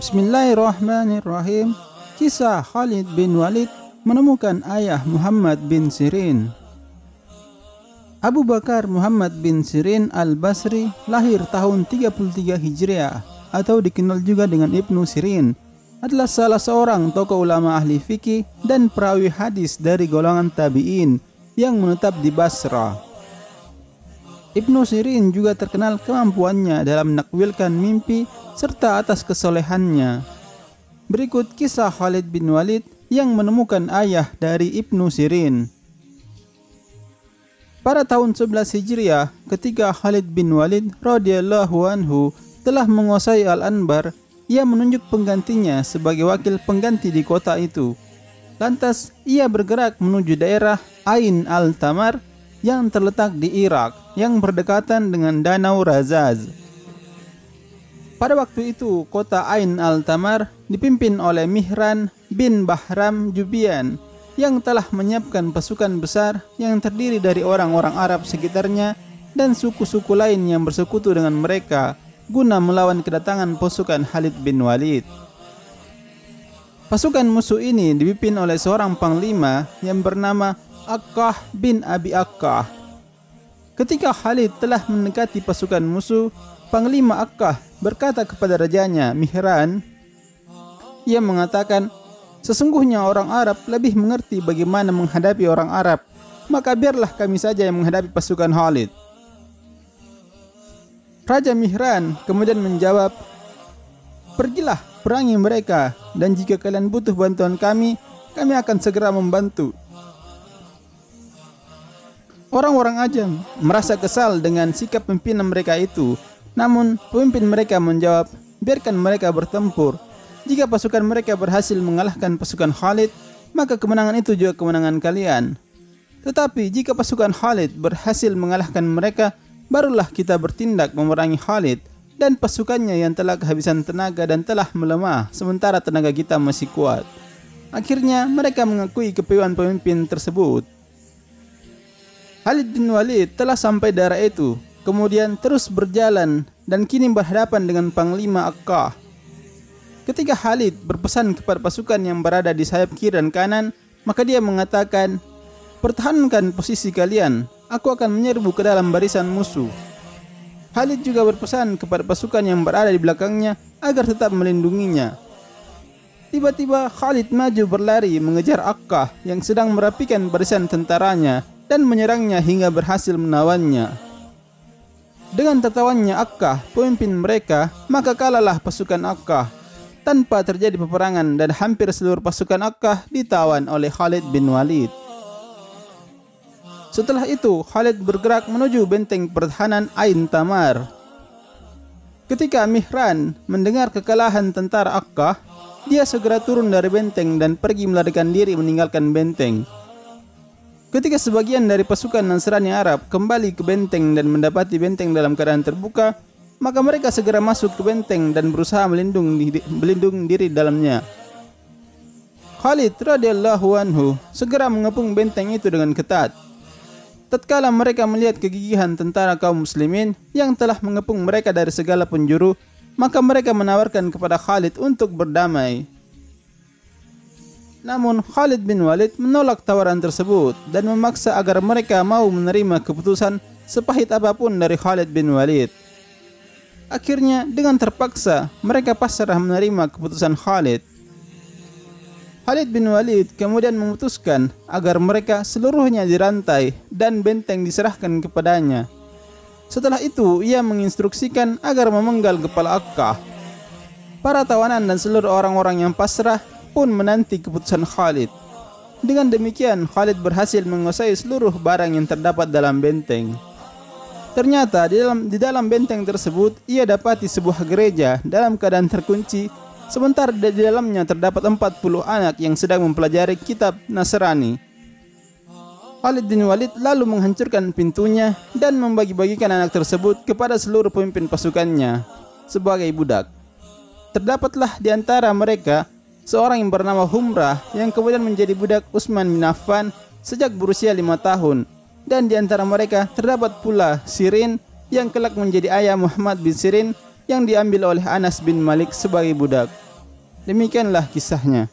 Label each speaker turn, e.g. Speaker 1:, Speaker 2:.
Speaker 1: Bismillahirrahmanirrahim. Kisah Khalid bin Walid menemukan ayah Muhammad bin Sirin. Abu Bakar Muhammad bin Sirin al-Basri lahir tahun 33 Hijriah atau dikenal juga dengan Ibnu Sirin, adalah salah seorang tokoh ulama ahli fikih dan perawi hadis dari golongan tabi'in yang menetap di Basra. Ibnu Sirin juga terkenal kemampuannya dalam menakwilkan mimpi serta atas kesolehannya. Berikut kisah Khalid bin Walid yang menemukan ayah dari Ibnu Sirin. Pada tahun 11 Hijriah, ketika Khalid bin Walid radhiyallahu anhu telah menguasai Al-Anbar, ia menunjuk penggantinya sebagai wakil pengganti di kota itu. Lantas, ia bergerak menuju daerah Ain al-Tamar yang terletak di Irak, yang berdekatan dengan Danau Razaz. Pada waktu itu, kota Ain al-Tamar dipimpin oleh Mihran bin Bahram Jubian yang telah menyiapkan pasukan besar yang terdiri dari orang-orang Arab sekitarnya dan suku-suku lain yang bersekutu dengan mereka guna melawan kedatangan pasukan Khalid bin Walid. Pasukan musuh ini dipimpin oleh seorang panglima yang bernama Akkah bin Abi Akkah. Ketika Khalid telah mendekati pasukan musuh, Panglima Akkah berkata kepada rajanya Mihran, ia mengatakan, sesungguhnya orang Arab lebih mengerti bagaimana menghadapi orang Arab, maka biarlah kami saja yang menghadapi pasukan Khalid. Raja Mihran kemudian menjawab, pergilah perangi mereka, dan jika kalian butuh bantuan kami akan segera membantu. Orang-orang Ajam merasa kesal dengan sikap pimpinan mereka itu, namun pemimpin mereka menjawab, biarkan mereka bertempur. Jika pasukan mereka berhasil mengalahkan pasukan Khalid, maka kemenangan itu juga kemenangan kalian. Tetapi jika pasukan Khalid berhasil mengalahkan mereka, barulah kita bertindak memerangi Khalid dan pasukannya yang telah kehabisan tenaga dan telah melemah, sementara tenaga kita masih kuat. Akhirnya mereka mengakui kepemimpin pemimpin tersebut. Khalid bin Walid telah sampai daerah itu, kemudian terus berjalan dan kini berhadapan dengan Panglima Akkah. Ketika Khalid berpesan kepada pasukan yang berada di sayap kiri dan kanan, maka dia mengatakan, pertahankan posisi kalian, aku akan menyerbu ke dalam barisan musuh. Khalid juga berpesan kepada pasukan yang berada di belakangnya agar tetap melindunginya. Tiba-tiba Khalid maju berlari mengejar Akkah yang sedang merapikan barisan tentaranya dan menyerangnya hingga berhasil menawannya. Dengan tertawannya Akkah, pemimpin mereka, maka kalahlah pasukan Akkah tanpa terjadi peperangan dan hampir seluruh pasukan Akkah ditawan oleh Khalid bin Walid. Setelah itu, Khalid bergerak menuju benteng pertahanan Ain Tamar. Ketika Mihran mendengar kekalahan tentara Akkah, dia segera turun dari benteng dan pergi melarikan diri meninggalkan benteng. Ketika sebagian dari pasukan Nasrani Arab kembali ke benteng dan mendapati benteng dalam keadaan terbuka, maka mereka segera masuk ke benteng dan berusaha melindungi diri dalamnya. Khalid radhiyallahu anhu segera mengepung benteng itu dengan ketat. Tatkala mereka melihat kegigihan tentara kaum muslimin yang telah mengepung mereka dari segala penjuru, maka mereka menawarkan kepada Khalid untuk berdamai. Namun Khalid bin Walid menolak tawaran tersebut dan memaksa agar mereka mau menerima keputusan sepahit apapun dari Khalid bin Walid. Akhirnya dengan terpaksa mereka pasrah menerima keputusan Khalid. Khalid bin Walid kemudian memutuskan agar mereka seluruhnya dirantai dan benteng diserahkan kepadanya. Setelah itu ia menginstruksikan agar memenggal kepala Akkah. Para tawanan dan seluruh orang-orang yang pasrah pun menanti keputusan Khalid. Dengan demikian Khalid berhasil menguasai seluruh barang yang terdapat dalam benteng. Ternyata di dalam benteng tersebut ia dapati sebuah gereja dalam keadaan terkunci, sementara di dalamnya terdapat 40 anak yang sedang mempelajari kitab Nasrani. Khalid bin Walid lalu menghancurkan pintunya dan membagi-bagikan anak tersebut kepada seluruh pemimpin pasukannya sebagai budak. Terdapatlah di antara mereka seorang yang bernama Humrah yang kemudian menjadi budak Utsman bin Affan sejak berusia 5 tahun. Dan di antara mereka terdapat pula Sirin yang kelak menjadi ayah Muhammad bin Sirin yang diambil oleh Anas bin Malik sebagai budak. Demikianlah kisahnya.